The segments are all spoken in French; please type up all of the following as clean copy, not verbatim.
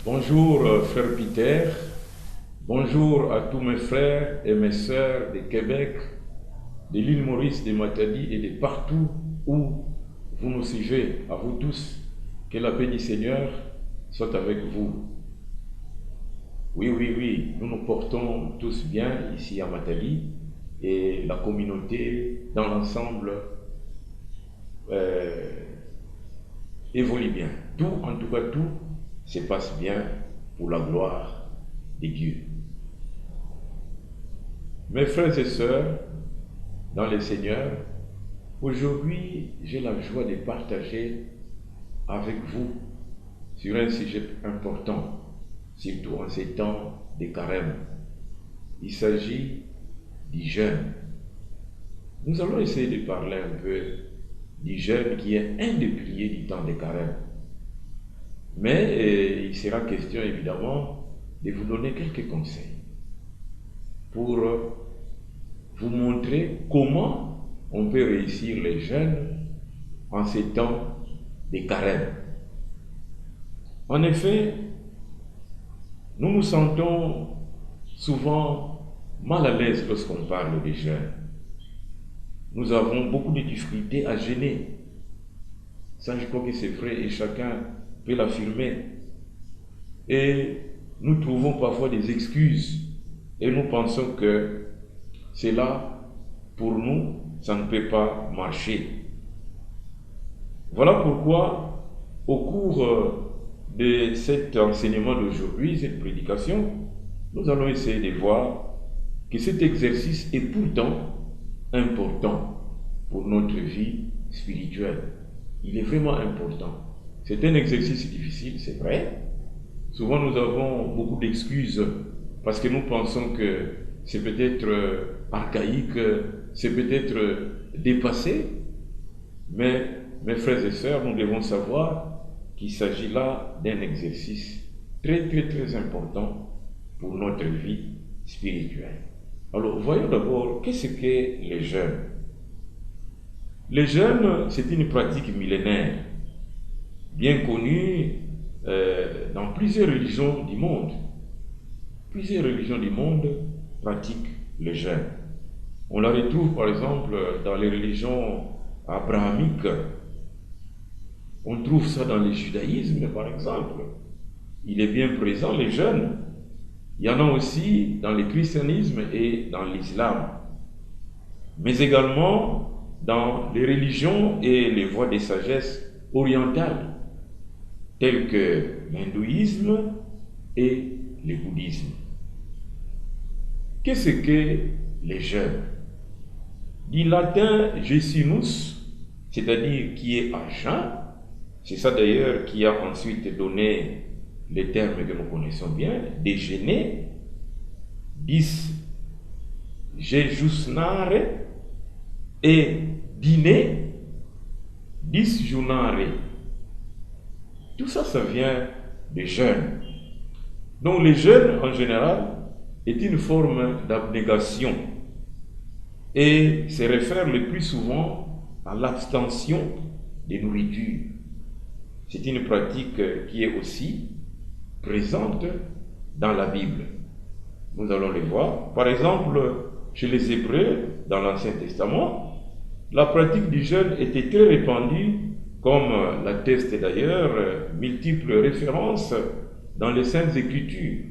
Bonjour frère Peter, bonjour à tous mes frères et mes sœurs de Québec, de l'île Maurice, de Matadi et de partout où vous nous suivez, à vous tous. Que la paix du Seigneur soit avec vous. Oui, oui, oui, nous nous portons tous bien ici à Matadi et la communauté dans l'ensemble euh, évolue bien. Tout, en tout cas tout, se passe bien pour la gloire de Dieu. Mes frères et sœurs, dans le Seigneur, aujourd'hui j'ai la joie de partager avec vous sur un sujet important, surtout en ces temps de carême. Il s'agit du jeûne. Nous allons essayer de parler un peu du jeûne qui est un des piliers du temps de carême. Mais il sera question évidemment de vous donner quelques conseils pour vous montrer comment on peut réussir les jeûnes en ces temps de carême. En effet, nous nous sentons souvent mal à l'aise lorsqu'on parle de jeûne. Nous avons beaucoup de difficultés à jeûner. Ça, je crois que c'est vrai et chacun peut l'affirmer. Et nous trouvons parfois des excuses et nous pensons que cela, pour nous, ça ne peut pas marcher. Voilà pourquoi, au cours de cet enseignement d'aujourd'hui, cette prédication, nous allons essayer de voir que cet exercice est pourtant important pour notre vie spirituelle. Il est vraiment important. C'est un exercice difficile, c'est vrai. Souvent nous avons beaucoup d'excuses parce que nous pensons que c'est peut-être archaïque, c'est peut-être dépassé, mais mes frères et sœurs, nous devons savoir qu'il s'agit là d'un exercice très très très important pour notre vie spirituelle. Alors voyons d'abord qu'est-ce qu'est le jeûne. Le jeûne, c'est une pratique millénaire, bien connue dans plusieurs religions du monde. Plusieurs religions du monde pratiquent le jeûne. On la retrouve par exemple dans les religions abrahamiques. On trouve ça dans le judaïsme par exemple. Il est bien présent le jeûne. Il y en a aussi dans le christianisme et dans l'islam. Mais également dans les religions et les voies de sagesse orientales, telles que l'hindouisme et le bouddhisme. Qu'est-ce que le jeûne? Du latin jesunus, c'est-à-dire qui est à jeun, c'est ça d'ailleurs qui a ensuite donné les termes que nous connaissons bien, déjeuner, dis jejusnare et dîner, disjunare. Tout ça, ça vient de jeûne. Donc le jeûne en général est une forme d'abnégation et se réfère le plus souvent à l'abstention des nourritures. C'est une pratique qui est aussi présente dans la Bible. Nous allons le voir. Par exemple, chez les Hébreux, dans l'Ancien Testament, la pratique du jeûne était très répandue, comme l'attestent d'ailleurs multiples références dans les Saintes Écritures.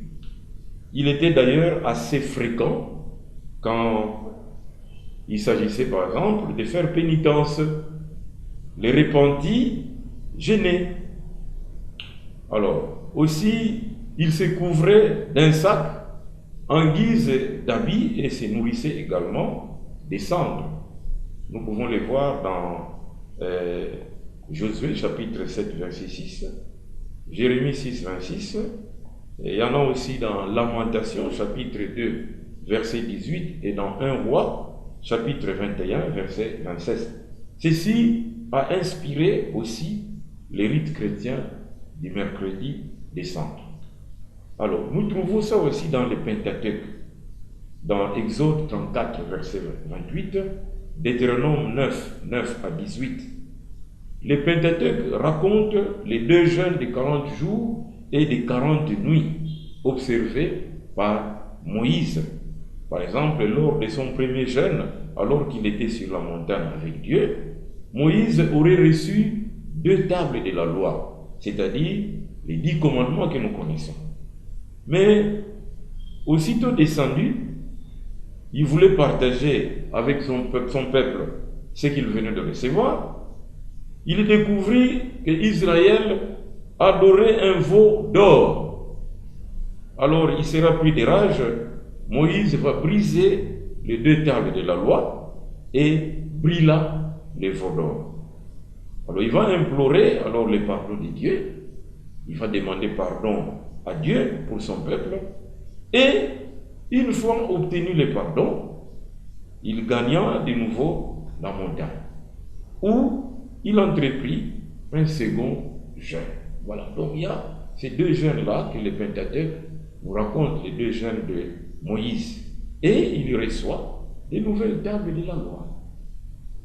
Il était d'ailleurs assez fréquent quand il s'agissait par exemple de faire pénitence. Les repentis jeûnaient. Alors, aussi, ils se couvraient d'un sac en guise d'habit et se nourrissaient également des cendres. Nous pouvons les voir dans Josué chapitre 7 verset 6, Jérémie 6 26, et il y en a aussi dans Lamentation chapitre 2 verset 18 et dans 1 Roi chapitre 21 verset 26. Ceci a inspiré aussi les rites chrétiens du mercredi des cendres. Alors, nous trouvons ça aussi dans le Pentateuque, dans Exode 34 verset 28, Deutéronome 9, 9 à 18. Le Pentateuque raconte les deux jeûnes de 40 jours et des 40 nuits observées par Moïse. Par exemple, lors de son premier jeûne, alors qu'il était sur la montagne avec Dieu, Moïse aurait reçu 2 tables de la loi, c'est-à-dire les 10 commandements que nous connaissons. Mais aussitôt descendu, il voulait partager avec son peuple ce qu'il venait de recevoir. Il découvrit qu'Israël adorait un veau d'or. Alors il sera pris de rage. Moïse va briser les 2 tables de la loi et brûla les veaux d'or. Alors il va implorer alors le pardon de Dieu. Il va demander pardon à Dieu pour son peuple. Et une fois obtenu le pardon, il gagna de nouveau la montagne, où il entreprit un second jeûne. Voilà, donc il y a ces 2 jeûnes-là que le Pentateuque nous raconte, les 2 jeûnes de Moïse. Et il reçoit des nouvelles tables de la loi.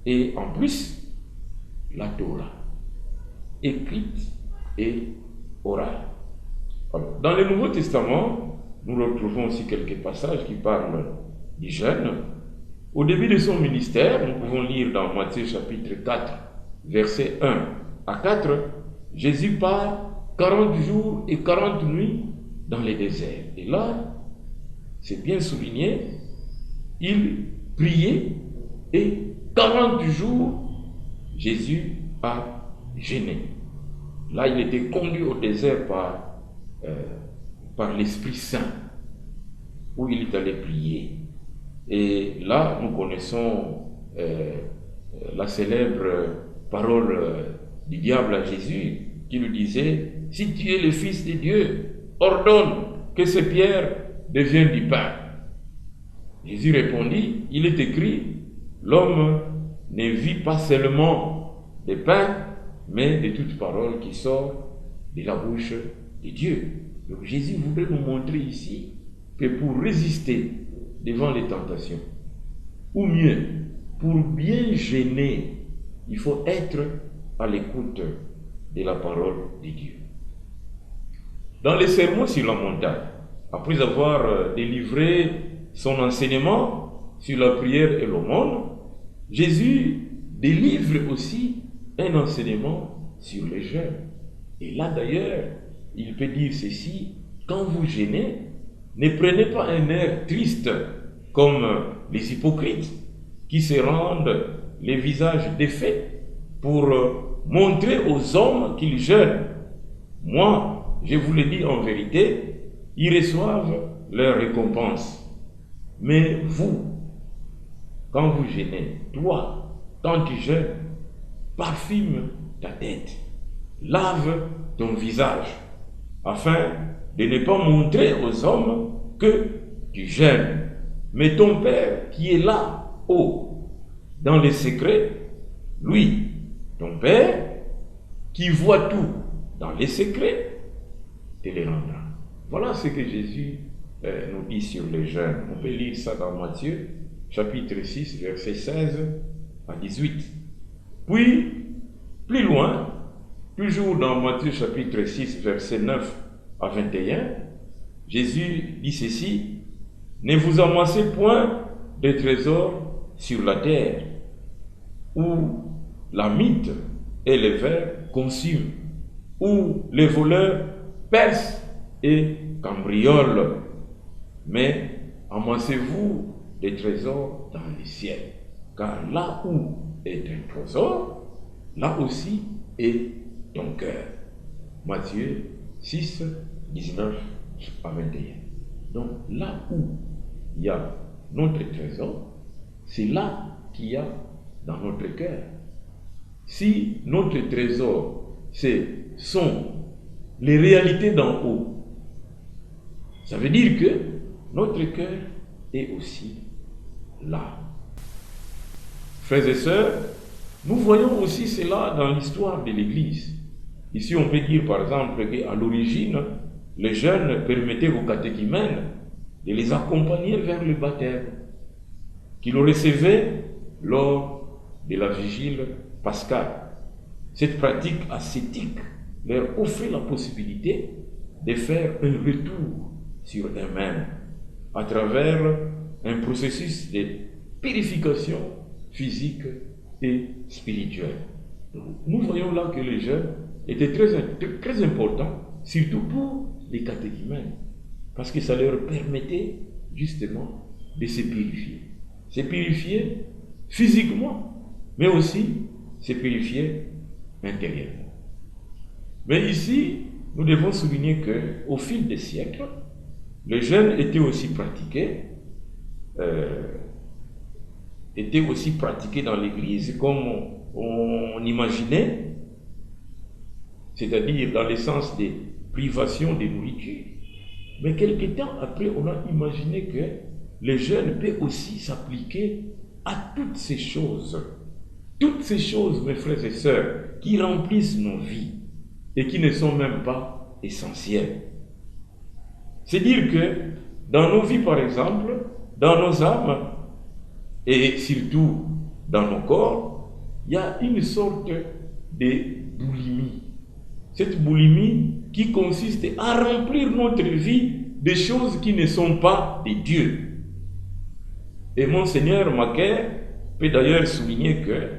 Et en plus, la Torah, écrite et orale. Alors, dans le Nouveau Testament, nous retrouvons aussi quelques passages qui parlent du jeûne. Au début de son ministère, nous pouvons lire dans Matthieu chapitre 4, versets 1 à 4, Jésus part 40 jours et 40 nuits dans les déserts. Et là, c'est bien souligné, il priait et 40 jours, Jésus a jeûné. Là, il était conduit au désert par l'Esprit Saint, où il est allé prier. Et là, nous connaissons la célèbre parole du diable à Jésus, qui lui disait, « Si tu es le Fils de Dieu, ordonne que ces pierres deviennent du pain. » Jésus répondit, « Il est écrit, l'homme ne vit pas seulement de pain, mais de toute parole qui sort de la bouche de Dieu. » Donc Jésus voudrait nous montrer ici que pour résister devant les tentations, ou mieux, pour bien gêner, il faut être à l'écoute de la parole de Dieu. Dans les sermons sur la montagne, après avoir délivré son enseignement sur la prière et l'aumône, Jésus délivre aussi un enseignement sur le jeûne. Et là d'ailleurs, il peut dire ceci, quand vous jeûnez, ne prenez pas un air triste comme les hypocrites qui se rendent les visages défaits pour montrer aux hommes qu'ils jeûnent. Moi, je vous le dis en vérité, ils reçoivent leur récompense. Mais vous, quand vous jeûnez, toi, quand tu jeûnes, parfume ta tête, lave ton visage, afin de ne pas montrer aux hommes que tu jeûnes. Mais ton Père qui est là, haut, dans les secrets, lui, ton Père, qui voit tout dans les secrets, te les rendra. Voilà ce que Jésus nous dit sur le jeûne. On peut lire ça dans Matthieu, chapitre 6, versets 16 à 18. Puis, plus loin, toujours dans Matthieu chapitre 6, versets 9 à 21, Jésus dit ceci, « Ne vous amassez point de trésors sur la terre, où la mythe et les vers consument, où les voleurs percent et cambriolent, mais amassez-vous des trésors dans le ciel, car là où est un trésor, là aussi est ton cœur. » Matthieu 6, 19 à 21. Donc là où il y a notre trésor, c'est là qu'il y a dans notre cœur. Si notre trésor, sont les réalités d'en haut, ça veut dire que notre cœur est aussi là. Frères et sœurs, nous voyons aussi cela dans l'histoire de l'Église. Ici, on peut dire par exemple qu'à l'origine, les jeunes permettaient aux catéchumènes de les accompagner vers le baptême, qu'ils recevaient lors de la vigile pascale. Cette pratique ascétique leur offrait la possibilité de faire un retour sur eux-mêmes à travers un processus de purification physique et spirituelle. Nous voyons là que les jeûnes étaient très importants, surtout pour les catéchumènes, parce que ça leur permettait justement de se purifier. Se purifier physiquement, mais aussi se purifier intérieurement. Mais ici, nous devons souligner qu'au fil des siècles, le jeûne était aussi pratiqué dans l'Église comme on imaginait, c'est-à-dire dans le sens des privations de nourriture. Mais quelque temps après, on a imaginé que le jeûne peut aussi s'appliquer à toutes ces choses, mes frères et sœurs, qui remplissent nos vies et qui ne sont même pas essentielles. C'est dire que dans nos vies, par exemple, dans nos âmes, et surtout dans nos corps, il y a une sorte de boulimie. Cette boulimie qui consiste à remplir notre vie de choses qui ne sont pas de Dieu. Et Monseigneur Macaire peut d'ailleurs souligner que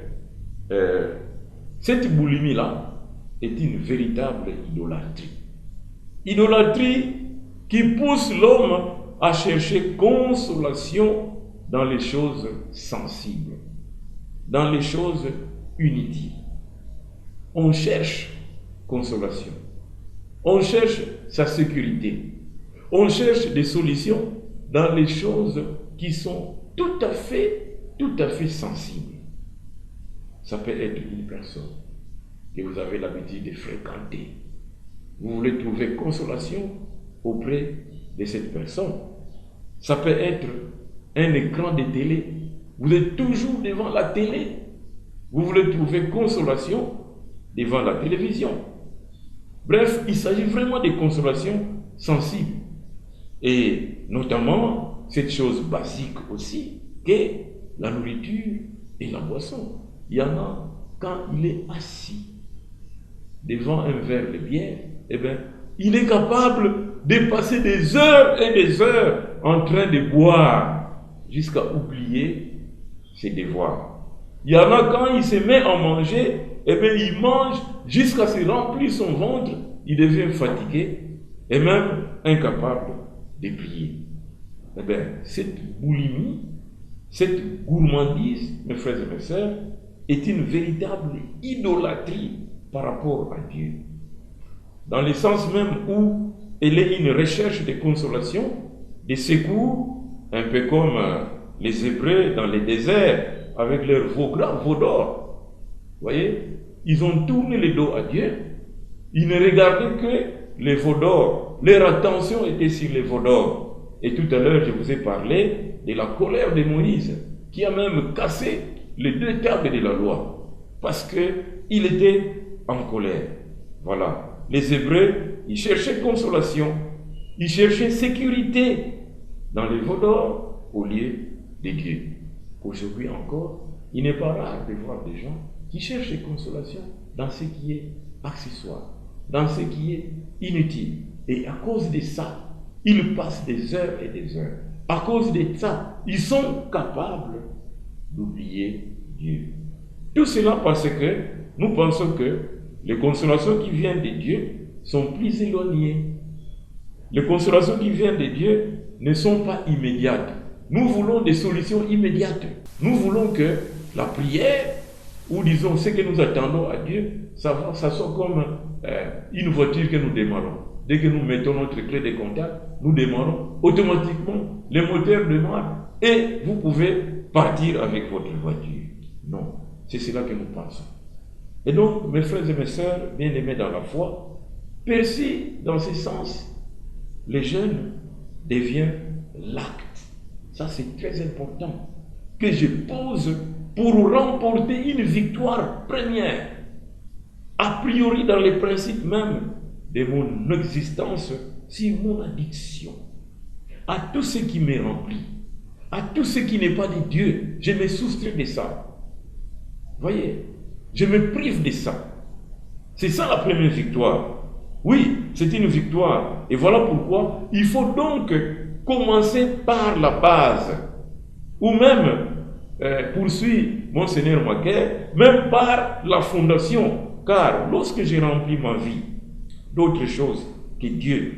cette boulimie-là est une véritable idolâtrie. Idolâtrie qui pousse l'homme à chercher consolation dans les choses sensibles, dans les choses inutiles. On cherche consolation, on cherche sa sécurité, on cherche des solutions dans les choses qui sont tout à fait sensibles. Ça peut être une personne que vous avez l'habitude de fréquenter. Vous voulez trouver consolation auprès de cette personne. Ça peut être un écran de télé. Vous êtes toujours devant la télé. Vous voulez trouver consolation devant la télévision. Bref, il s'agit vraiment de consolation sensible. Et notamment, cette chose basique aussi, qu'est la nourriture et la boisson. Il y en a, quand il est assis devant un verre de bière, eh bien, il est capable de passer des heures et des heures en train de boire jusqu'à oublier ses devoirs. Il y en a, quand il se met à manger, eh bien, il mange jusqu'à se remplir son ventre, il devient fatigué et même incapable de prier. Eh bien, cette boulimie, cette gourmandise, mes frères et mes sœurs, est une véritable idolâtrie par rapport à Dieu. Dans le sens même où elle est une recherche de consolation, de secours, un peu comme les Hébreux dans les déserts avec leurs veaux d'or. Vous voyez, ils ont tourné le dos à Dieu. Ils ne regardaient que les veaux d'or. Leur attention était sur les veaux d'or. Et tout à l'heure, je vous ai parlé de la colère de Moïse, qui a même cassé les 2 tables de la loi, parce qu'il était en colère. Voilà. Les Hébreux, ils cherchaient consolation, ils cherchaient sécurité dans les veaux d'or au lieu de Dieu. Aujourd'hui encore, il n'est pas rare de voir des gens qui cherchent consolation dans ce qui est accessoire, dans ce qui est inutile. Et à cause de ça, ils passent des heures et des heures. À cause de ça, ils sont capables d'oublier Dieu. Tout cela parce que nous pensons que les consolations qui viennent de Dieu sont plus éloignées. Les consolations qui viennent de Dieu ne sont pas immédiates. Nous voulons des solutions immédiates. Nous voulons que la prière, ou disons ce que nous attendons à Dieu, ça soit comme une voiture que nous démarrons. Dès que nous mettons notre clé de contact, nous démarrons automatiquement, le moteur démarre et vous pouvez partir avec votre voiture. Non, c'est cela que nous pensons. Et donc, mes frères et mes sœurs, bien-aimés dans la foi, perçus dans ce sens, le jeûne devient l'acte. Ça, c'est très important. Que je pose pour remporter une victoire première, a priori dans les principes même de mon existence, sur mon addiction, à tout ce qui me remplit, à tout ce qui n'est pas de Dieu, je me soustrais de ça. Voyez, je me prive de ça. C'est ça la première victoire. Oui, c'est une victoire. Et voilà pourquoi il faut donc commencer par la base. Ou même, poursuit Monseigneur Macaire, même par la fondation. Car lorsque j'ai rempli ma vie d'autres choses que Dieu,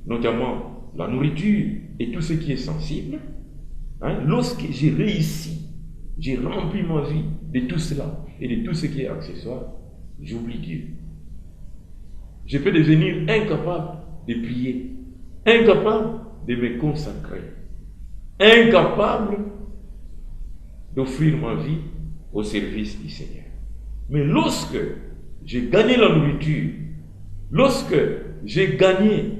notamment la nourriture et tout ce qui est sensible, lorsque j'ai réussi, j'ai rempli ma vie de tout cela et de tout ce qui est accessoire, j'oublie Dieu. Je peux devenir incapable de prier, incapable de me consacrer, incapable d'offrir ma vie au service du Seigneur. Mais lorsque j'ai gagné la nourriture, lorsque j'ai gagné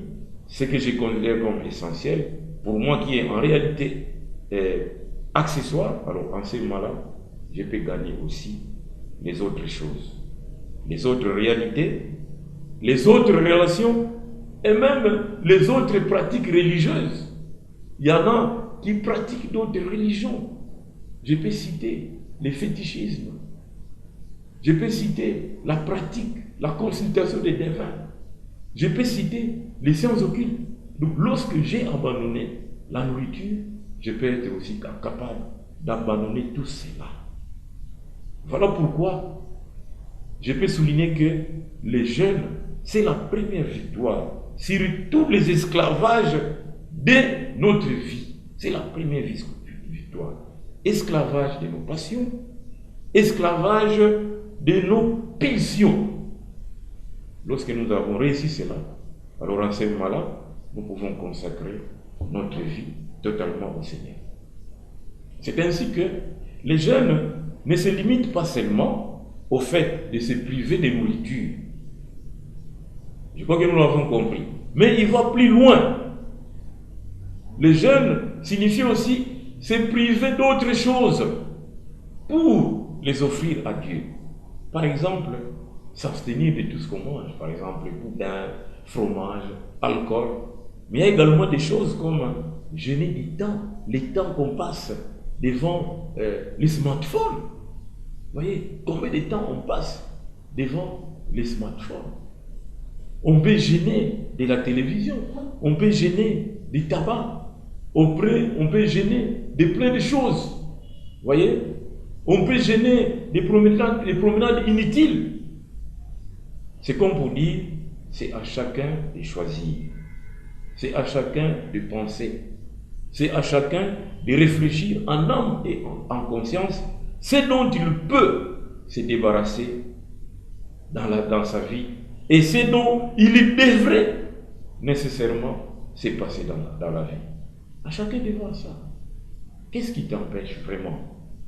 ce que je considère comme essentiel, pour moi qui est en réalité accessoire, alors en ce moment-là, je peux gagner aussi les autres choses, les autres réalités, les autres relations et même les autres pratiques religieuses. Il y en a qui pratiquent d'autres religions. Je peux citer le fétichisme. Je peux citer la pratique, la consultation des devins. Je peux citer les sciences occultes. Donc lorsque j'ai abandonné la nourriture, je peux être aussi capable d'abandonner tout cela. Voilà pourquoi je peux souligner que les jeûnes, c'est la première victoire sur tous les esclavages de notre vie. C'est la première victoire. Esclavage de nos passions, esclavage de nos pulsions. Lorsque nous avons réussi cela, alors en ce moment-là, nous pouvons consacrer notre vie totalement au Seigneur. C'est ainsi que les jeunes ne se limitent pas seulement au fait de se priver de nourriture. Je crois que nous l'avons compris. Mais il va plus loin. Les jeunes signifient aussi se priver d'autres choses pour les offrir à Dieu. Par exemple, s'abstenir de tout ce qu'on mange. Par exemple, boudin, fromage, alcool. Mais il y a également des choses comme jeûner du temps, les temps qu'on passe devant les smartphones. Vous voyez, combien de temps on passe devant les smartphones? On peut jeûner de la télévision, on peut jeûner du tabac, on peut jeûner de plein de choses. Vous voyez, on peut jeûner des promenades inutiles. C'est comme pour dire, c'est à chacun de choisir. C'est à chacun de penser. C'est à chacun de réfléchir en âme et en conscience ce dont il peut se débarrasser dans sa vie et ce dont il devrait nécessairement se passer dans la vie. À chacun de voir ça. Qu'est-ce qui t'empêche vraiment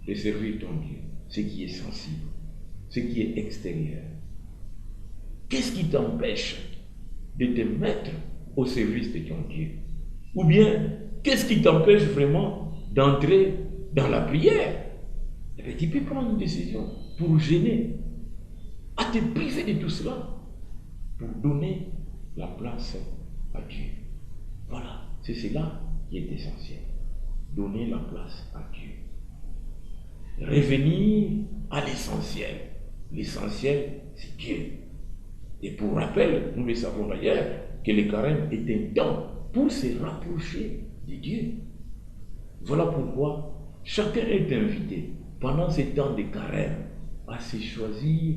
de servir ton Dieu? Ce qui est sensible, ce qui est extérieur. Qu'est-ce qui t'empêche de te mettre au service de ton Dieu? Ou bien, qu'est-ce qui t'empêche vraiment d'entrer dans la prière? Eh bien, tu peux prendre une décision pour gêner, à te priver de tout cela, pour donner la place à Dieu. Voilà, c'est cela qui est essentiel. Donner la place à Dieu. Revenir à l'essentiel. L'essentiel, c'est Dieu. Et pour rappel, nous le savons d'ailleurs, que le carême est un temps pour se rapprocher de Dieu. Voilà pourquoi chacun est invité pendant ces temps de carême à se choisir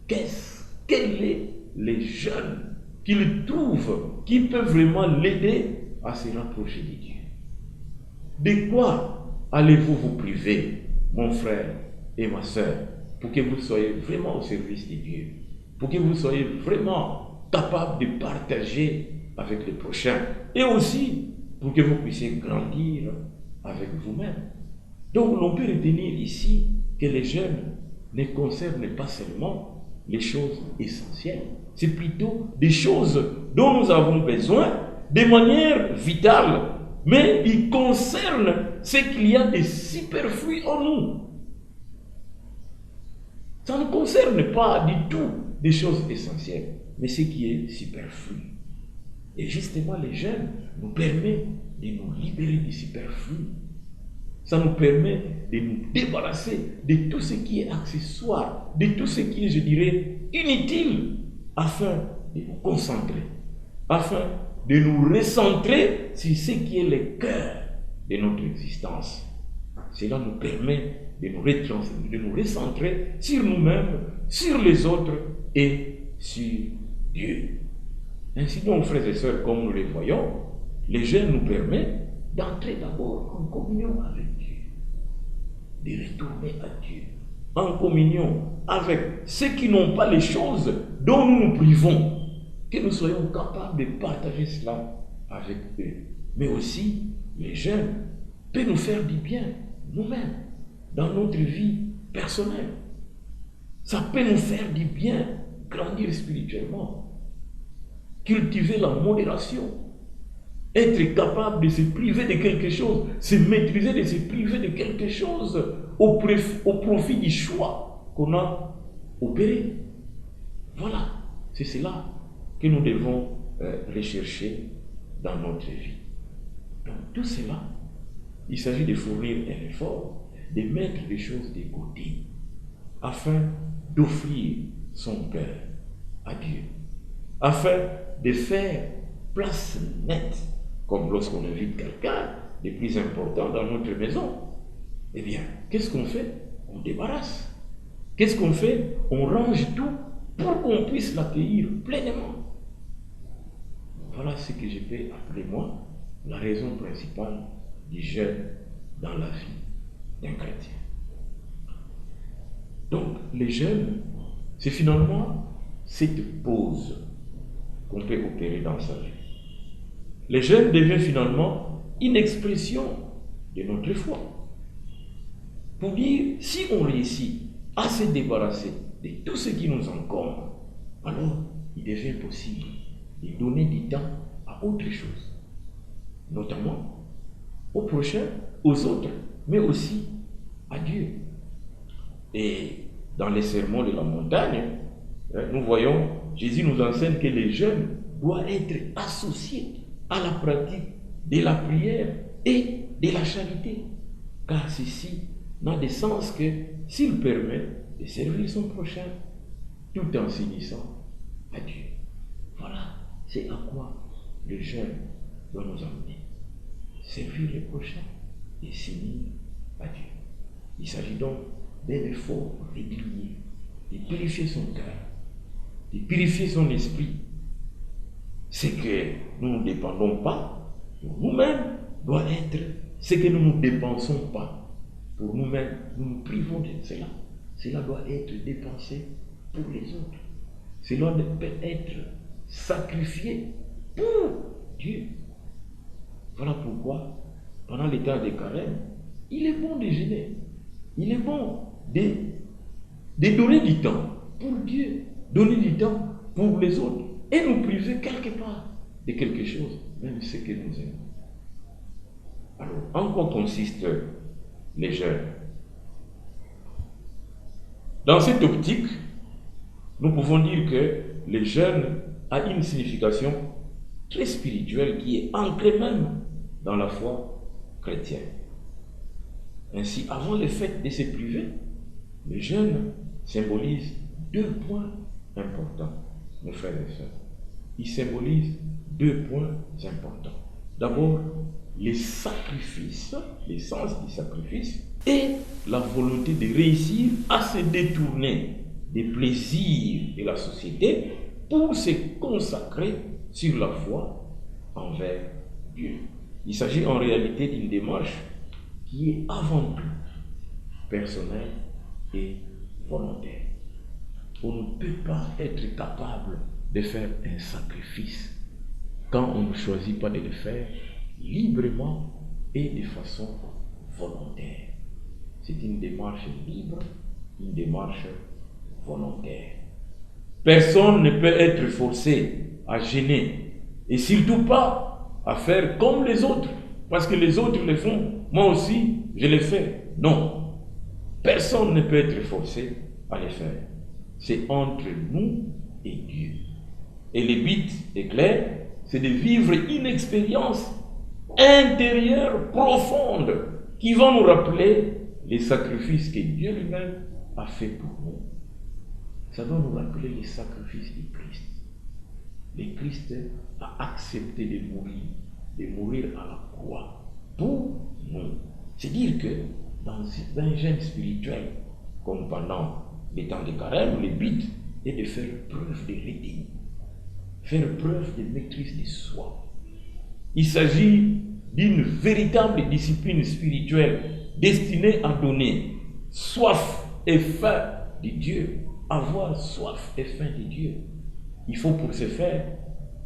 quels est les jeunes qu'il trouve qui peuvent vraiment l'aider à se rapprocher de Dieu. De quoi allez-vous vous priver, mon frère et ma soeur, pour que vous soyez vraiment au service de Dieu, pour que vous soyez vraiment capable de partager avec les prochains et aussi pour que vous puissiez grandir avec vous-même. Donc l'on peut retenir ici que les jeunes ne concernent pas seulement les choses essentielles, c'est plutôt des choses dont nous avons besoin de manière vitale, mais ils concernent ce qu'il y a de superflu en nous. Ça ne concerne pas du tout des choses essentielles, mais ce qui est superflu. Et justement, les jeunes nous permettent de nous libérer du superflu. Ça nous permet de nous débarrasser de tout ce qui est accessoire, de tout ce qui est, je dirais, inutile, afin de nous concentrer, afin de nous recentrer sur ce qui est le cœur de notre existence. Cela nous permet de nous recentrer sur nous-mêmes, sur les autres et sur Dieu. Ainsi donc, frères et sœurs, comme nous les voyons, les jeûnes nous permettent d'entrer d'abord en communion avec Dieu, de retourner à Dieu, en communion avec ceux qui n'ont pas les choses dont nous nous privons, que nous soyons capables de partager cela avec eux. Mais aussi, les jeûnes peuvent nous faire du bien nous-mêmes, dans notre vie personnelle. Ça peut nous faire du bien, grandir spirituellement, cultiver la modération, être capable de se priver de quelque chose, se maîtriser de se priver de quelque chose au profit du choix qu'on a opéré. Voilà, c'est cela que nous devons rechercher dans notre vie. Donc tout cela, il s'agit de fournir un effort, de mettre des choses de côté, afin d'offrir son cœur à Dieu, afin de faire place nette, comme lorsqu'on invite quelqu'un de plus important dans notre maison. Eh bien, qu'est-ce qu'on fait? On débarrasse. Qu'est-ce qu'on fait? On range tout pour qu'on puisse l'accueillir pleinement. Voilà ce que je peux appeler, moi, la raison principale du jeûne dans la vie d'un chrétien. Donc, le jeûne, c'est finalement cette pause qu'on peut opérer dans sa vie. Le jeûne devient finalement une expression de notre foi. Pour dire, si on réussit à se débarrasser de tout ce qui nous encombre, alors il devient possible de donner du temps à autre chose, notamment aux prochains, aux autres, mais aussi à Dieu. Et dans les sermons de la montagne, nous voyons, Jésus nous enseigne que les jeûnes doivent être associés à la pratique de la prière et de la charité, car ceci n'a de sens que s'il permet de servir son prochain tout en s'unissant à Dieu. Voilà, c'est à quoi le jeûne doit nous emmener. Servir le prochain et s'unir à Dieu. Il s'agit donc d'un effort régulier, de purifier son cœur, de purifier son esprit. Ce que nous ne dépendons pas pour nous-mêmes doit être ce que nous ne dépensons pas pour nous-mêmes. Nous nous privons de cela. Cela doit être dépensé pour les autres. Cela peut être sacrifié pour Dieu. Voilà pourquoi, pendant les temps de carême, il est bon de jeûner. Il est bon de donner du temps pour Dieu, donner du temps pour les autres et nous priver quelque part de quelque chose, même ce que nous aimons. Alors, en quoi consistent les jeûnes? Dans cette optique, nous pouvons dire que le jeûne a une signification très spirituelle qui est ancrée même dans la foi chrétienne. Ainsi, avant le fait de se priver, le jeûne symbolise deux points importants, mes frères et sœurs. Il symbolise deux points importants. D'abord, les sacrifices, l'essence du sacrifice, et la volonté de réussir à se détourner des plaisirs de la société pour se consacrer sur la foi envers Dieu. Il s'agit en réalité d'une démarche qui est avant tout personnelle et volontaire. On ne peut pas être capable de faire un sacrifice quand on ne choisit pas de le faire librement et de façon volontaire. C'est une démarche libre, une démarche volontaire. Personne ne peut être forcé à jeûner et surtout pas à faire comme les autres, parce que les autres le font, moi aussi je le fais. Non, personne ne peut être forcé à le faire. C'est entre nous et Dieu. Et le but est clair, c'est de vivre une expérience intérieure profonde qui va nous rappeler les sacrifices que Dieu lui-même a fait pour nous. Ça doit nous rappeler les sacrifices du Christ. le Christ a accepté de mourir à la croix pour nous. C'est dire que dans un jeûne spirituel, comme pendant les temps de carême, le but est de faire preuve de retenue, faire preuve de maîtrise de soi. Il s'agit d'une véritable discipline spirituelle destinée à donner soif et faim de Dieu, avoir soif et faim de Dieu. Il faut pour ce faire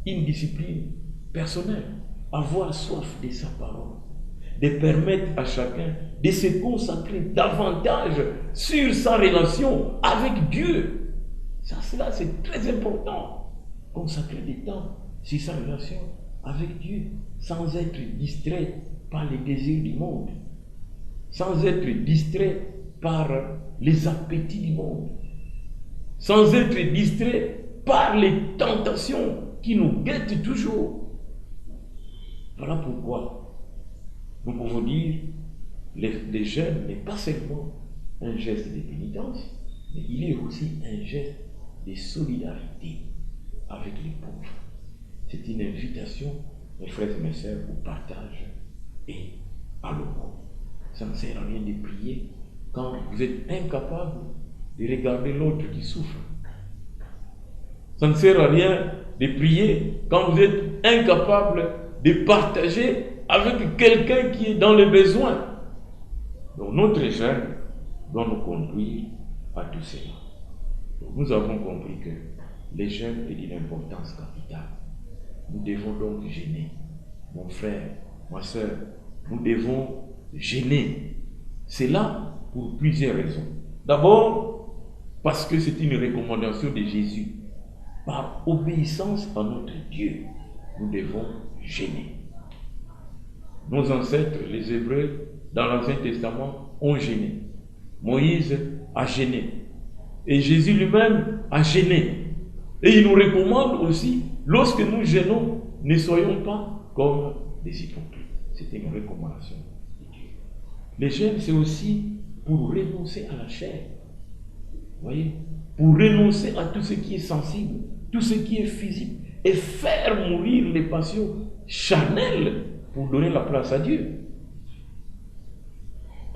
une discipline personnelle, avoir soif de sa parole, de permettre à chacun de se consacrer davantage sur sa relation avec Dieu. Cela c'est très important. Consacrer du temps sur sa relation avec Dieu, sans être distrait par les désirs du monde, sans être distrait par les appétits du monde, sans être distrait par les tentations qui nous guettent toujours. Voilà pourquoi nous pouvons dire le jeûne n'est pas seulement un geste de pénitence, mais il est aussi un geste de solidarité avec les pauvres. C'est une invitation, mes frères et mes sœurs, au partage et à l'aumône. Ça ne sert à rien de prier quand vous êtes incapable de regarder l'autre qui souffre. Ça ne sert à rien de prier quand vous êtes incapable de partager avec quelqu'un qui est dans le besoin. Donc notre jeûne doit nous conduire à tout cela. Donc, nous avons compris que le jeûne est d'une importance capitale. Nous devons donc jeûner. Mon frère, ma soeur, nous devons jeûner. C'est là pour plusieurs raisons. D'abord, parce que c'est une recommandation de Jésus. Par obéissance à notre Dieu, nous devons jeûner. Nos ancêtres, les Hébreux, dans l'Ancien Testament, ont jeûné. Moïse a jeûné. Et Jésus lui-même a jeûné. Et il nous recommande aussi, lorsque nous jeûnons, ne soyons pas comme des hypocrites. C'était une recommandation de Dieu. Le jeûne, c'est aussi pour renoncer à la chair. Vous voyez? Pour renoncer à tout ce qui est sensible, tout ce qui est physique, et faire mourir les passions charnelles pour donner la place à Dieu.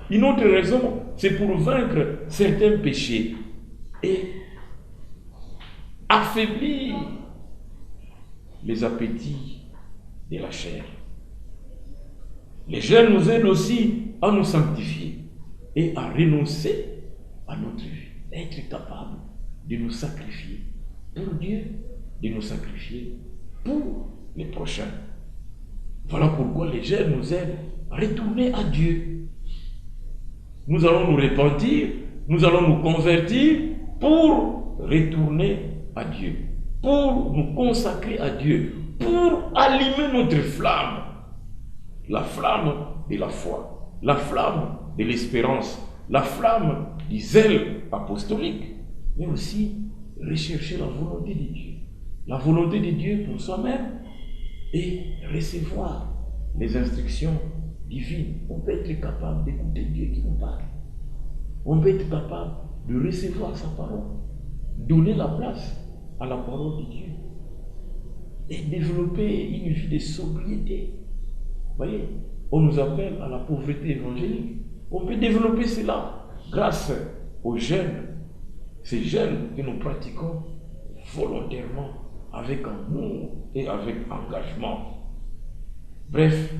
Une autre raison, c'est pour vaincre certains péchés et affaiblir les appétits de la chair. Les jeûnes nous aident aussi à nous sanctifier et à renoncer à notre vie, être capable de nous sacrifier pour Dieu, de nous sacrifier pour les prochains. Voilà pourquoi les jeûnes nous aident à retourner à Dieu. Nous allons nous repentir, nous allons nous convertir pour retourner à Dieu, pour nous consacrer à Dieu, pour allumer notre flamme, la flamme de la foi, la flamme de l'espérance, la flamme du zèle apostolique, mais aussi rechercher la volonté de Dieu. La volonté de Dieu pour soi-même et recevoir les instructions divines. On peut être capable d'écouter Dieu qui nous parle. On peut être capable de recevoir sa parole, donner la place à la parole de Dieu et développer une vie de sobriété. Vous voyez, on nous appelle à la pauvreté évangélique. On peut développer cela grâce aux jeûnes, ces jeûnes que nous pratiquons volontairement, avec amour et avec engagement. Bref,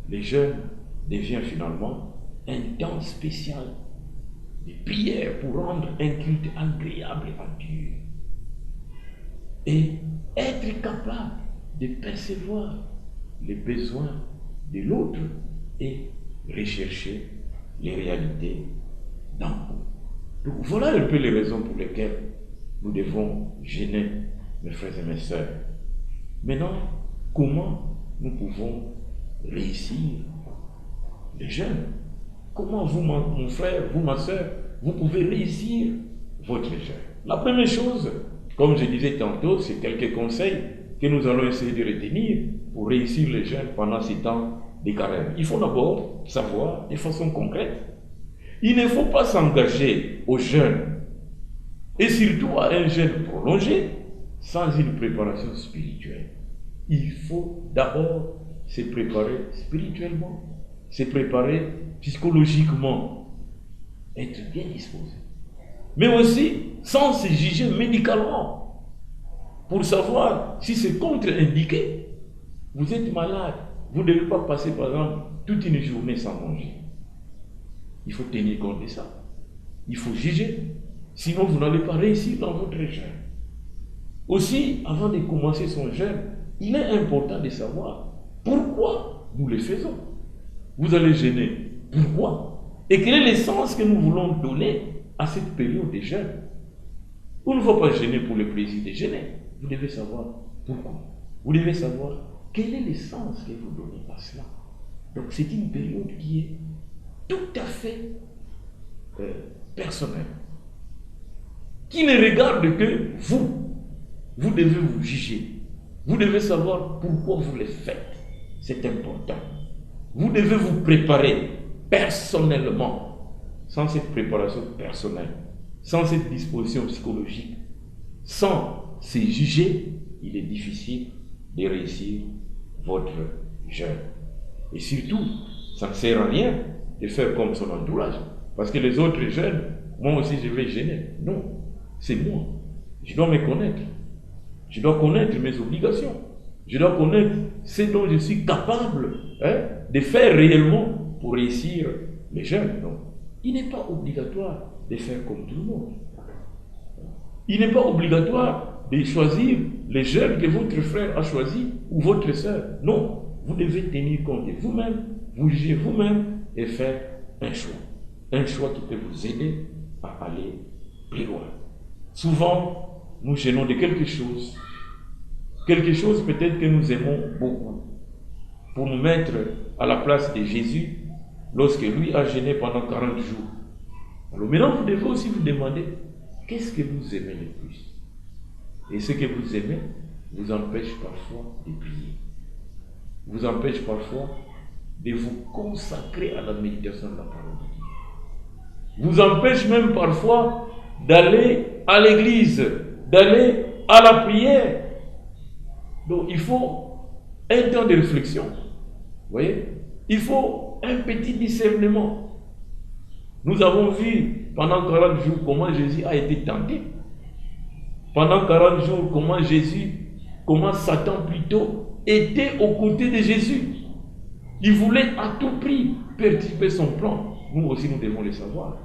les jeûnes deviennent finalement un temps spécial de prière pour rendre un culte agréable à Dieu et être capable de percevoir les besoins de l'autre et rechercher les réalités d'en haut. Donc voilà un peu les raisons pour lesquelles nous devons jeûner, mes frères et mes sœurs. Maintenant, comment nous pouvons réussir les jeûnes? Comment vous, mon frère, vous, ma sœur, vous pouvez réussir votre jeûne? La première chose, comme je disais tantôt, c'est quelques conseils que nous allons essayer de retenir pour réussir les jeûnes pendant ces temps de carême. Il faut d'abord savoir de façon concrète. Il ne faut pas s'engager au jeûne, et surtout à un jeûne prolongé, sans une préparation spirituelle. Il faut d'abord se préparer spirituellement, se préparer psychologiquement, être bien disposé. Mais aussi sans se juger médicalement, pour savoir si c'est contre-indiqué. Vous êtes malade, vous ne devez pas passer par exemple toute une journée sans manger. Il faut tenir compte de ça. Il faut juger, sinon vous n'allez pas réussir dans votre jeûne. Aussi, avant de commencer son jeûne, il est important de savoir pourquoi nous le faisons. Vous allez jeûner. Pourquoi? Et quel est le sens que nous voulons donner à cette période de jeûne? Vous ne faut pas jeûner pour le plaisir de jeûner. Vous devez savoir pourquoi. Vous devez savoir quel est le sens que vous donnez à cela. Donc c'est une période qui est tout à fait personnelle, qui ne regarde que vous. Vous devez vous juger. Vous devez savoir pourquoi vous le faites. C'est important. Vous devez vous préparer personnellement. Sans cette préparation personnelle, sans cette disposition psychologique, sans se juger, il est difficile de réussir votre jeûne. Et surtout, ça ne sert à rien de faire comme son entourage. Parce que les autres jeûnent, moi aussi je vais jeûner. Non, c'est moi. Je dois me connaître. Je dois connaître mes obligations. Je dois connaître ce dont je suis capable de faire réellement pour réussir les jeûnes. Donc, il n'est pas obligatoire de faire comme tout le monde. Il n'est pas obligatoire de choisir les jeûnes que votre frère a choisis ou votre soeur. Non, vous devez tenir compte de vous-même, vous juger vous-même et faire un choix. Un choix qui peut vous aider à aller plus loin. Souvent, nous gênons de quelque chose peut-être que nous aimons beaucoup, pour nous mettre à la place de Jésus lorsque lui a jeûné pendant 40 jours. Alors maintenant, vous devez aussi vous demander, qu'est-ce que vous aimez le plus? Et ce que vous aimez vous empêche parfois de prier, vous empêche parfois de vous consacrer à la méditation de la parole de Dieu, vous empêche même parfois d'aller à l'église, d'aller à la prière. Donc il faut un temps de réflexion. Vous voyez? Il faut un petit discernement. Nous avons vu pendant 40 jours comment Jésus a été tenté. Pendant 40 jours, comment Satan plutôt était aux côtés de Jésus. Il voulait à tout prix perturber son plan. Nous aussi, nous devons le savoir.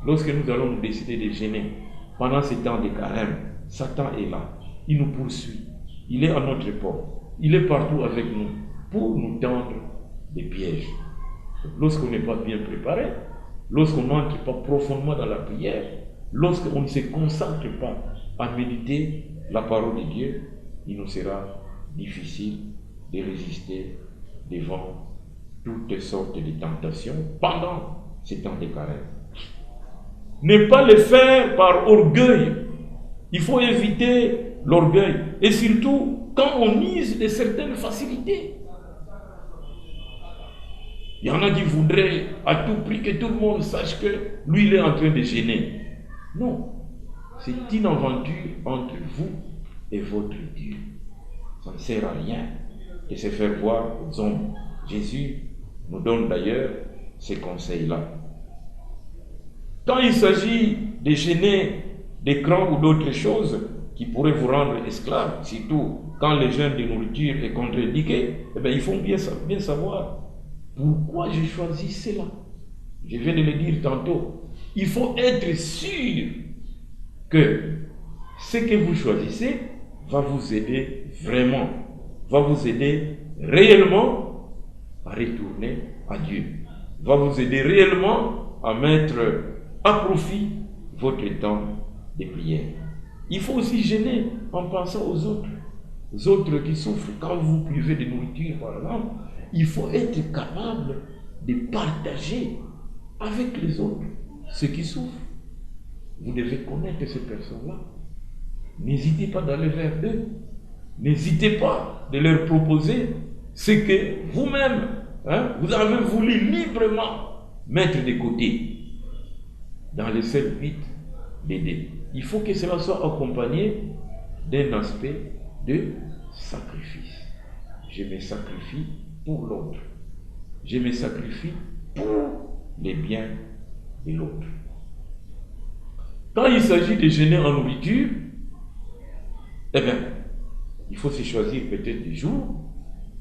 Lorsque nous allons nous décider de jeûner, pendant ces temps de carême, Satan est là. Il nous poursuit. Il est à notre porte. Il est partout avec nous pour nous tendre des pièges. Lorsqu'on n'est pas bien préparé, lorsqu'on n'entre pas profondément dans la prière, lorsqu'on ne se consacre pas à méditer la parole de Dieu, il nous sera difficile de résister devant toutes sortes de tentations pendant ces temps de carême. Ne pas le faire par orgueil. Il faut éviter l'orgueil. Et surtout, quand on use de certaines facilités. Il y en a qui voudraient à tout prix que tout le monde sache que lui, il est en train de jeûner. Non. C'est une aventure entre vous et votre Dieu. Ça ne sert à rien de se faire voir aux hommes. Jésus nous donne d'ailleurs ces conseils-là. Quand il s'agit de jeûner des crans ou d'autres choses qui pourraient vous rendre esclaves, surtout quand le jeûne de nourriture est contre-indiqué, eh bien, il faut bien savoir pourquoi j'ai choisi cela. Je viens de le dire tantôt. Il faut être sûr que ce que vous choisissez va vous aider vraiment, va vous aider réellement à retourner à Dieu, va vous aider réellement à mettre à profit votre temps de prière. Il faut aussi jeûner en pensant aux autres qui souffrent. Quand vous vous privez de nourriture, par exemple, il faut être capable de partager avec les autres ceux qui souffrent. Vous devez connaître ces personnes-là. N'hésitez pas d'aller vers eux. N'hésitez pas de leur proposer ce que vous-même, vous avez voulu librement mettre de côté dans le seul but d'aider. Il faut que cela soit accompagné d'un aspect de sacrifice. Je me sacrifie pour l'autre. Je me sacrifie pour les biens de l'autre. Quand il s'agit de jeûner en nourriture, eh bien, il faut se choisir peut-être des jours,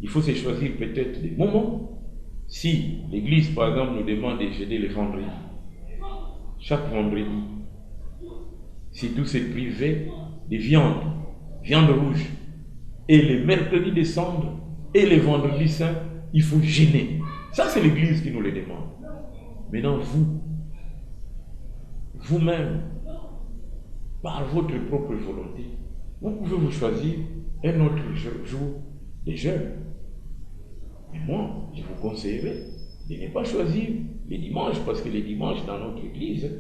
il faut se choisir peut-être des moments. Si l'Église, par exemple, nous demande de jeûner le vendredi, chaque vendredi, si tout se privé de viande rouge, et les mercredis de cendre, et les vendredis saints, il faut jeûner. Ça, c'est l'Église qui nous le demande. Maintenant, vous-même, par votre propre volonté, vous pouvez vous choisir un autre jour de jeûne. Mais moi, je vous conseillerais de ne pas choisir les dimanches, parce que les dimanches, dans notre Église,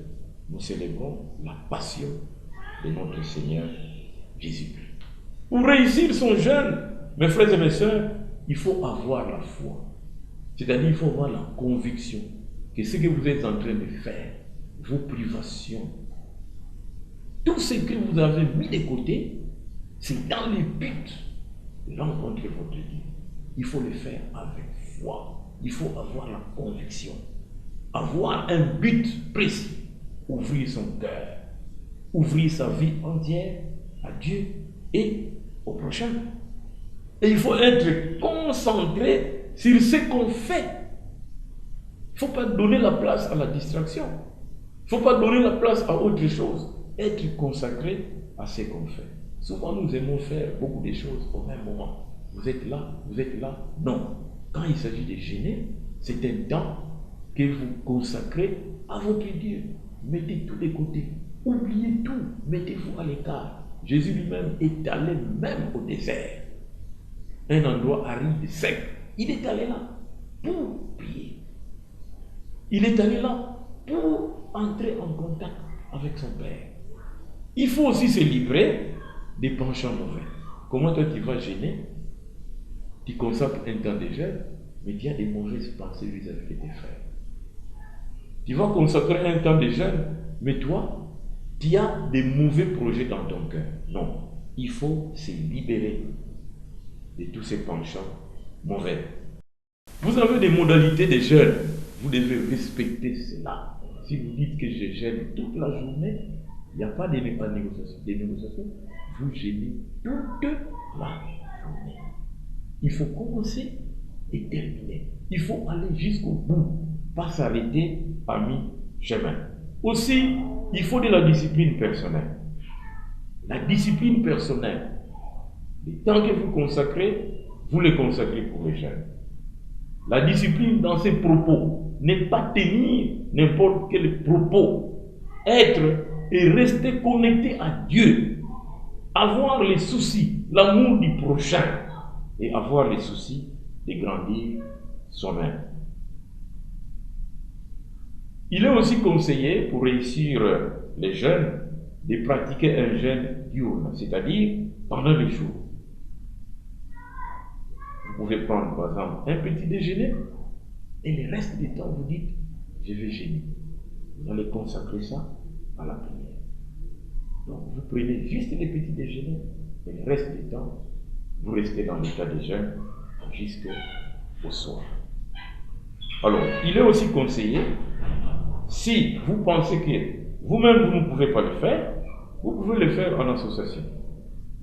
nous célébrons la passion de notre Seigneur Jésus-Christ. Pour réussir son jeûne, mes frères et mes sœurs, il faut avoir la foi. C'est-à-dire, il faut avoir la conviction que ce que vous êtes en train de faire, vos privations, tout ce que vous avez mis de côté, c'est dans le but de rencontrer votre Dieu. Il faut le faire avec foi. Il faut avoir la conviction. Avoir un but précis. Ouvrir son cœur. Ouvrir sa vie entière à Dieu et au prochain. Et il faut être concentré sur ce qu'on fait. Il ne faut pas donner la place à la distraction. Il ne faut pas donner la place à autre chose. Être consacré à ce qu'on fait. Souvent, nous aimons faire beaucoup de choses au même moment. Vous êtes là, vous êtes là. Non. Quand il s'agit de jeûner, c'est un temps que vous consacrez à votre Dieu. Mettez tout de côté. Oubliez tout. Mettez-vous à l'écart. Jésus lui-même est allé même au désert. Un endroit aride, sec. Il est allé là pour prier. Il est allé là pour entrer en contact avec son Père. Il faut aussi se livrer des penchants mauvais. Comment toi tu vas gêner? Tu consacres un temps de jeûne, mais tu as des mauvaises pensées vis-à-vis de tes frères. Tu vas consacrer un temps de jeûne, mais toi, tu as des mauvais projets dans ton cœur. Non, il faut se libérer de tous ces penchants mauvais. Vous avez des modalités de jeûne, vous devez respecter cela. Si vous dites que je jeûne toute la journée, il n'y a pas de négociation. Vous jeûnez toute la journée. Il faut commencer et terminer. Il faut aller jusqu'au bout, pas s'arrêter à mi-chemin. Aussi, il faut de la discipline personnelle. La discipline personnelle, le temps que vous consacrez, vous le consacrez pour les jeunes. La discipline dans ses propos, n'est pas tenir n'importe quel propos, être et rester connecté à Dieu, avoir les soucis, l'amour du prochain et avoir les soucis de grandir soi-même. Il est aussi conseillé pour réussir les jeunes de pratiquer un jeûne diurne, c'est-à-dire pendant le jour. Vous pouvez prendre par exemple un petit déjeuner et le reste du temps vous dites je vais jeûner. Vous allez consacrer ça à la prière. Donc vous prenez juste les petits déjeuners et le reste du temps vous restez dans l'état de jeûne jusqu'au soir. Alors, il est aussi conseillé, si vous pensez que vous-même vous ne pouvez pas le faire, vous pouvez le faire en association,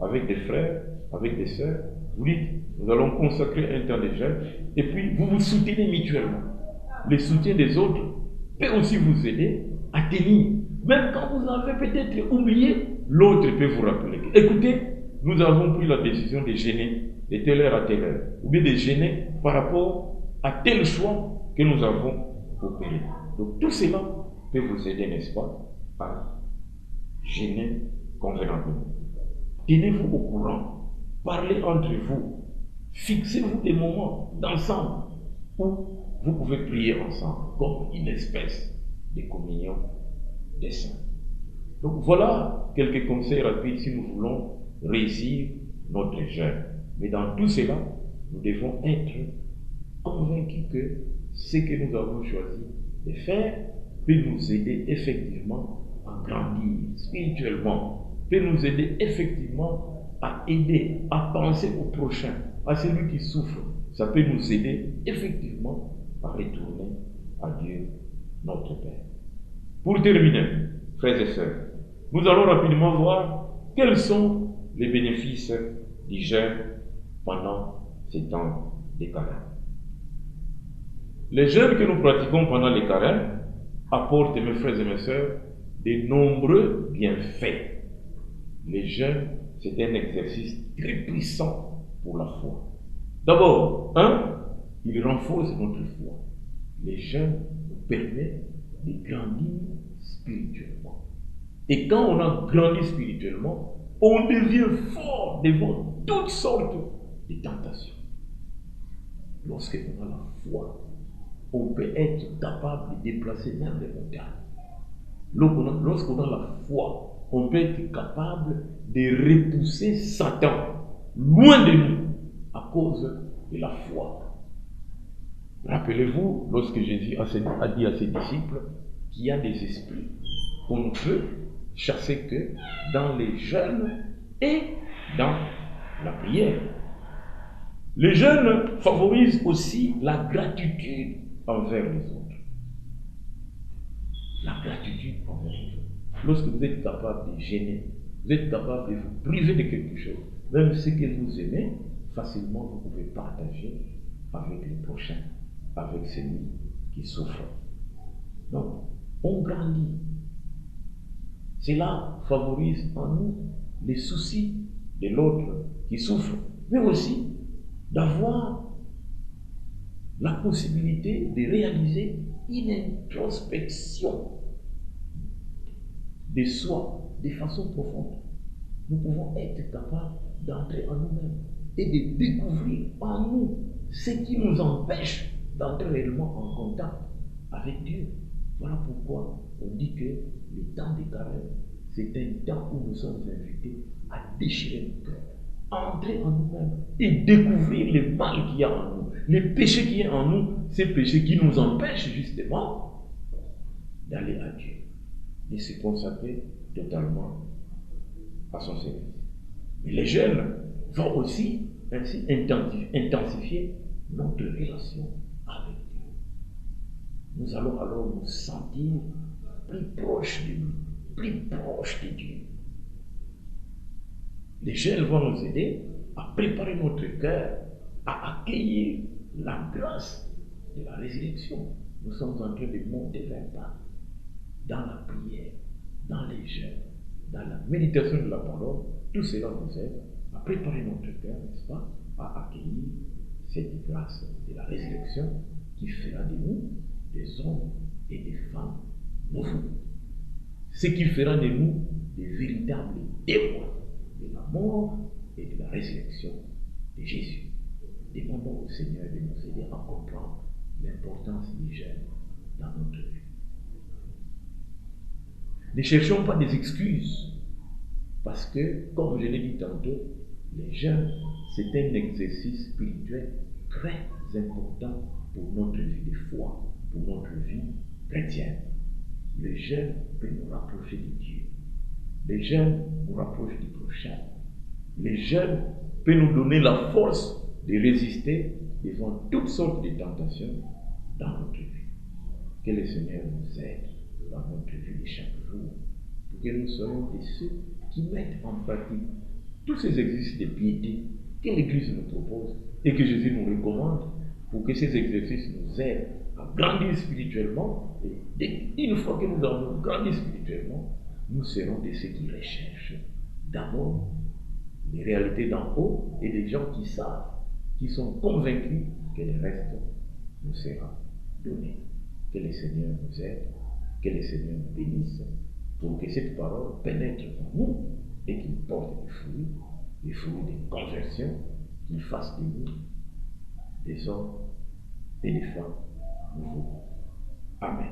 avec des frères, avec des sœurs. Vous dites, nous allons consacrer un temps de jeûne, et puis vous vous soutenez mutuellement. Le soutien des autres peut aussi vous aider à tenir. Même quand vous avez peut-être oublié, l'autre peut vous rappeler. Écoutez, nous avons pris la décision de jeûner de telle heure à telle heure, ou bien de jeûner par rapport à tel choix que nous avons opéré. Donc tout cela peut vous aider, n'est-ce pas, à jeûner convenablement. Tenez-vous au courant, parlez entre vous, fixez-vous des moments d'ensemble où vous pouvez prier ensemble, comme une espèce de communion des saints. Donc voilà quelques conseils rapides si nous voulons réussir notre jeûne. Mais dans tout cela, nous devons être convaincus que ce que nous avons choisi de faire peut nous aider effectivement à grandir spirituellement, peut peut nous aider effectivement à aider, à penser au prochain, à celui qui souffre. Ça peut nous aider effectivement à retourner à Dieu, notre Père. Pour terminer, frères et sœurs, nous allons rapidement voir quels sont les bénéfices du jeûne pendant ces temps des carême. Les jeûnes que nous pratiquons pendant les carêmes apportent, mes frères et mes sœurs, de nombreux bienfaits. Les jeûnes, c'est un exercice très puissant pour la foi. D'abord, il renforce notre foi. Les jeûnes nous permettent de grandir spirituellement. Et quand on a grandi spirituellement, on devient fort devant toutes sortes de tentations. Lorsqu'on a la foi, on peut être capable de déplacer même les montagnes. Lorsqu'on a la foi, on peut être capable de repousser Satan loin de nous à cause de la foi. Rappelez-vous, lorsque Jésus a dit à ses disciples qu'il y a des esprits qu'on ne peut chasser que dans les jeûnes et dans la prière. Le jeûne favorise aussi la gratitude envers les autres. La gratitude envers les autres. Lorsque vous êtes capable de jeûner, vous êtes capable de vous priver de quelque chose, même ce que vous aimez, facilement vous pouvez partager avec les prochains, avec celui qui souffre. Donc, on grandit. Cela favorise en nous les soucis de l'autre qui souffre, mais aussi d'avoir la possibilité de réaliser une introspection de soi de façon profonde. Nous pouvons être capables d'entrer en nous-mêmes et de découvrir en nous ce qui nous empêche d'entrer réellement en contact avec Dieu. Voilà pourquoi on dit que le temps des carême, c'est un temps où nous sommes invités à déchirer nos cœurs, à entrer en nous-mêmes et découvrir le mal qu'il y a en nous, les péchés qu'il y a en nous, ces péchés qui nous empêchent justement d'aller à Dieu, de se consacrer totalement à son service. Mais les jeunes vont aussi ainsi intensifier notre relation avec Dieu. Nous allons alors nous sentir plus proches de lui, plus proches de Dieu. Les jeunes vont nous aider à préparer notre cœur à accueillir la grâce de la résurrection. Nous sommes en train de monter vers bas, dans la prière, dans les jeûnes, dans la méditation de la parole. Tout cela nous aide à préparer notre cœur, n'est-ce pas, à accueillir cette grâce de la résurrection qui fera de nous des hommes et des femmes nouveaux. Ce qui fera de nous des véritables témoins de la mort et de la résurrection de Jésus. Demandons au Seigneur de nous aider à comprendre l'importance du jeûne dans notre vie. Ne cherchons pas des excuses, parce que, comme je l'ai dit tantôt, le jeûne, c'est un exercice spirituel très important pour notre vie de foi, pour notre vie chrétienne. Le jeûne peut nous rapprocher de Dieu. Le jeûne nous rapproche du prochain. Le jeûne peut nous donner la force de résister devant toutes sortes de tentations dans notre vie. Que le Seigneur nous aide dans notre vie de chaque jour, pour que nous soyons de ceux qui mettent en pratique tous ces exercices de piété que l'Église nous propose et que Jésus nous recommande, pour que ces exercices nous aident à grandir spirituellement. Et une fois que nous avons grandi spirituellement, nous serons de ceux qui recherchent d'abord les réalités d'en haut et des gens qui savent, qui sont convaincus que le reste nous sera donné. Que le Seigneur nous aide, que le Seigneur nous bénisse, pour que cette parole pénètre en nous et qu'il porte des fruits de conversion, qu'il fasse de nous des hommes et des femmes nouveaux. Amen.